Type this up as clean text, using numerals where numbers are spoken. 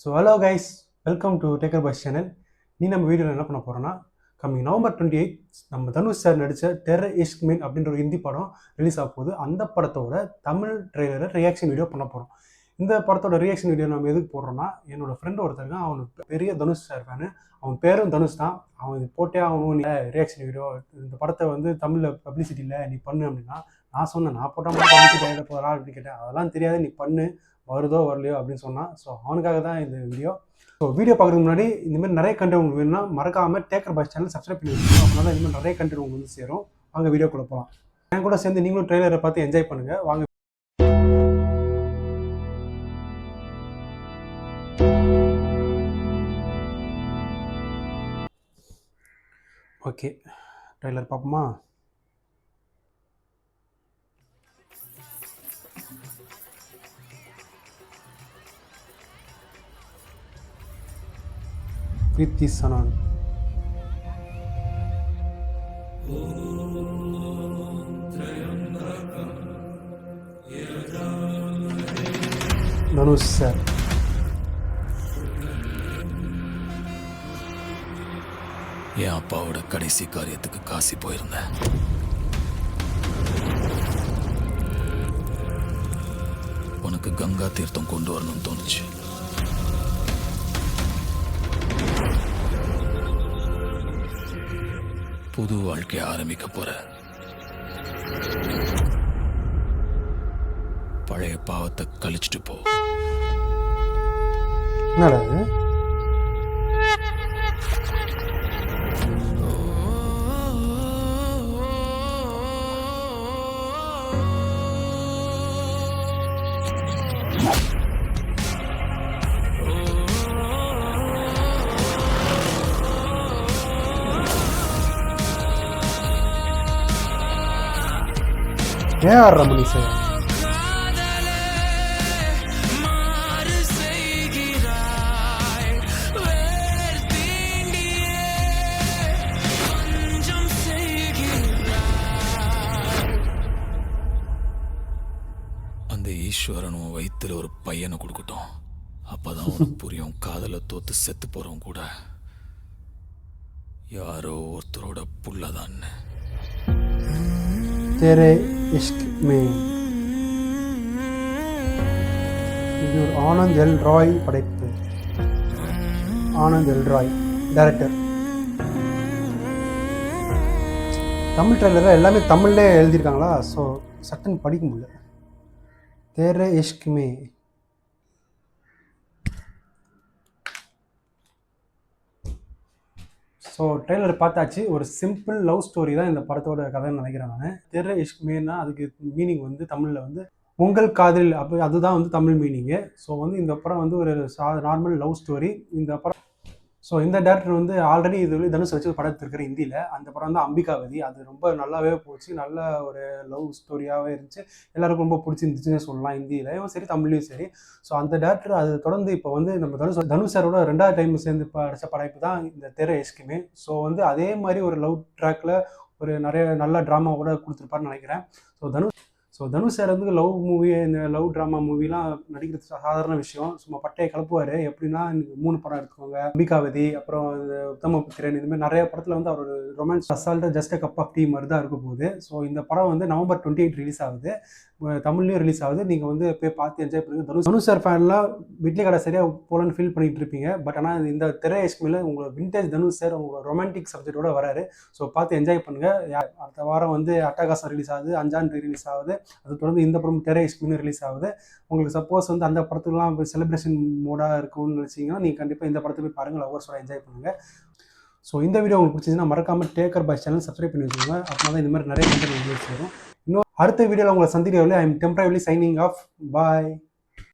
So hello guys, welcome to Tekker Boys channel. நீ நம்ம வீடியோவில் என்ன பண்ண போகிறோன்னா, கம்மிங் நவம்பர் 28 நம்ம தனுஷ் சார் நடித்த டெரர் இஷ்க் மீன் அப்படின்ற ஒரு ஹிந்தி படம் ரிலீஸ் ஆக போகுது. அந்த படத்தோட தமிழ் ட்ரெய்லரை ரியாக்ஷன் வீடியோ பண்ண போகிறோம். இந்த படத்தோட ரியாக்ஷன் வீடியோ நம்ம எதுக்கு போடுறோன்னா, என்னோட ஃப்ரெண்டு ஒருத்தருங்க, அவனுக்கு பெரிய தனுஷ் சார் ஃபேனு. அவன் பேரும் தனுஷ் தான். அவன் இது போட்டே ஆகணும், நீ ரியாக்ஷன் வீடியோ இந்த படத்தை வந்து தமிழில் பப்ளிசிட்டியில் நீ பண்ணு அப்படின்னா, நான் சொன்னேன், நான் போட்டால் மட்டும் பப்ளிசிட்டி ஆகிட போகிறா அப்படின்னு கேட்டேன். அதெல்லாம் தெரியாது, நீ பண்ணு, வருதோ வரலையோ அப்படின்னு சொன்னான். ஸோ அவனுக்காக தான் இந்த வீடியோ. ஸோ வீடியோ பார்க்குறதுக்கு முன்னாடி இந்தமாதிரி நிறைய கண்டென்ட் உங்களுக்கு வேணும்னா மறக்காமல் டேக்கர் பாய்ஸ் சேனல் சப்ஸ்கிரைப் பண்ணி வச்சுக்கோங்க. அப்படின்னா தான் இனிமேல் நிறைய கண்டென்ட் உங்களுக்கு வந்து சேரும். வாங்க வீடியோக்குள்ளே போகலாம். என் கூட சேர்ந்து நீங்களும் ட்ரெய்லரை பார்த்து என்ஜாய் பண்ணுங்கள். வாங்க. ஓகே, ட்ரெய்லர் பார்ப்போமா? Kriti Sanon. Dhanush sir. என் அப்பாவோட கடைசி காரியத்துக்கு காசி போயிருந்தேன். உனக்கு கங்கா தீர்த்தம் கொண்டு வரணும்னு தோணுச்சு. புது வாழ்க்கையை ஆரம்பிக்க போற. பழைய பாவத்தை கழிச்சிட்டு போ. AR Ramani sir. அந்த ஈஸ்வரன் உன் வயிற்றுல ஒரு பையனை கொடுக்கட்டும். அப்பதான் உனக்கு புரியும், காதல தோத்து செத்து போறவன் கூட யாரோ ஒருத்தரோட புள்ளதான். तेरे इश्क में இது ஒரு ஆனந்த் எல் ராய் படைப்பு. Anand L Rai director. தமிழ் ட்ரெய்லரில் எல்லாமே தமிழ்லே எழுதியிருக்காங்களா, ஸோ சட்டுன்னு படிக்க முடியல. तेरे इश्क में. ஸோ ட்ரெய்லர் பார்த்தாச்சு. ஒரு சிம்பிள் லவ் ஸ்டோரி தான் இந்த படத்தோட கதைன்னு நினைக்கிறேன் நான். தெர்ர இஷ்க் மேனா அதுக்கு மீனிங் வந்து தமிழில் வந்து உங்கள் காதல், அப்போ அதுதான் வந்து தமிழ் மீனிங்கு. ஸோ வந்து இந்த படம் வந்து ஒரு நார்மல் லவ் ஸ்டோரி. இந்த படம் ஸோ இந்த டேரக்டர் வந்து ஆல்ரெடி இது தனுஷ் வச்சு ஒரு படம் எடுத்துருக்கிற ஹிந்தியில். அந்த படம் வந்து அம்பிகாவதி. அது ரொம்ப நல்லாவே போச்சு. நல்ல ஒரு லவ் ஸ்டோரியாகவே இருந்துச்சு. எல்லாருக்கும் ரொம்ப பிடிச்சிருந்துச்சுன்னு சொல்லலாம். ஹிந்தியிலையும் சரி, தமிழ்லையும் சரி. ஸோ அந்த டேரக்டர் அது தொடர்ந்து இப்போ வந்து நம்ம தனுஷ் சாரோட 2வது டைம் சேர்ந்து படித்த படைப்பு தான் இந்த தெர இஷ்குமே. ஸோ வந்து அதே மாதிரி ஒரு லவ் ட்ராக்கில் ஒரு நிறைய நல்ல ட்ராமா கூட கொடுத்துருப்பாருன்னு நினைக்கிறேன். தனுஷ் சார் வந்து லவ் மூவி, இந்த லவ் ட்ராமா மூவிலாம் நடிக்கிறது சாதாரண விஷயம். சும்மா பட்டையை கிளப்புவார். எப்படின்னா 3 படம் எடுத்துக்கோங்க, அம்பிகாவதி, அப்புறம் உத்தமபுத்திரன், இந்த மாதிரி நிறைய படத்தில் வந்து அவர் ரொமான்ஸ் அசால்ட்டாக ஜஸ்ட் கப் ஆஃப் டீ மாதிரி தான் இருக்க போகுது. ஸோ இந்த படம் வந்து நவம்பர் 28 ரிலீஸ் ஆகுது. தமிழ்லையும் ரிலீஸ் ஆகுது. நீங்கள் வந்து போய் பார்த்து என்ஜாய் பண்ணுங்கள். தனுஷ் சார் ஃபேன்லாம் வீட்டிலே கடை சரியாக போலன்னு ஃபீல் பண்ணிட்டு இருப்பீங்க. பட் ஆனால் இந்த தெர இஷ்குமில் உங்களோட விண்டேஜ் தனுஷ் சார் உங்களோட ரொமான்டிக் சப்ஜெக்டோட வராரு. ஸோ பார்த்து என்ஜாய் பண்ணுங்கள். அடுத்த வாரம் வந்து அட்டகாசம் ரிலீஸ் ஆகுது, 5ஆம் ரிலீஸ் ஆகுது. அது தொடர்ந்து இந்த படம் தெர இஷ்குமின்னு ரிலீஸ் ஆகுது. உங்களுக்கு சப்போஸ் வந்து அந்த படத்துக்குலாம் செலிப்ரேஷன் மூடாக இருக்கும்னு நினச்சிங்கன்னா நீங்கள் கண்டிப்பாக இந்த படத்தை போய் பாருங்கள். லவ்வர்ஸோட என்ஜாய் பண்ணுங்கள். ஸோ இந்த வீடியோ உங்களுக்கு பிடிச்சிருந்துச்சுன்னா மறக்காமல் டேக்கர் பாய்ஸ் சேனல் சப்ஸ்கிரைப் பண்ணி வச்சுக்கோங்க. அப்படின்னா தான் இந்த மாதிரி நிறைய கண்டென்ட் வீடியோஸ் வரும். இன்னும் அடுத்த வீடியோவில் உங்களை சந்திக்கிறவர்களே I am temporarily signing off. Bye.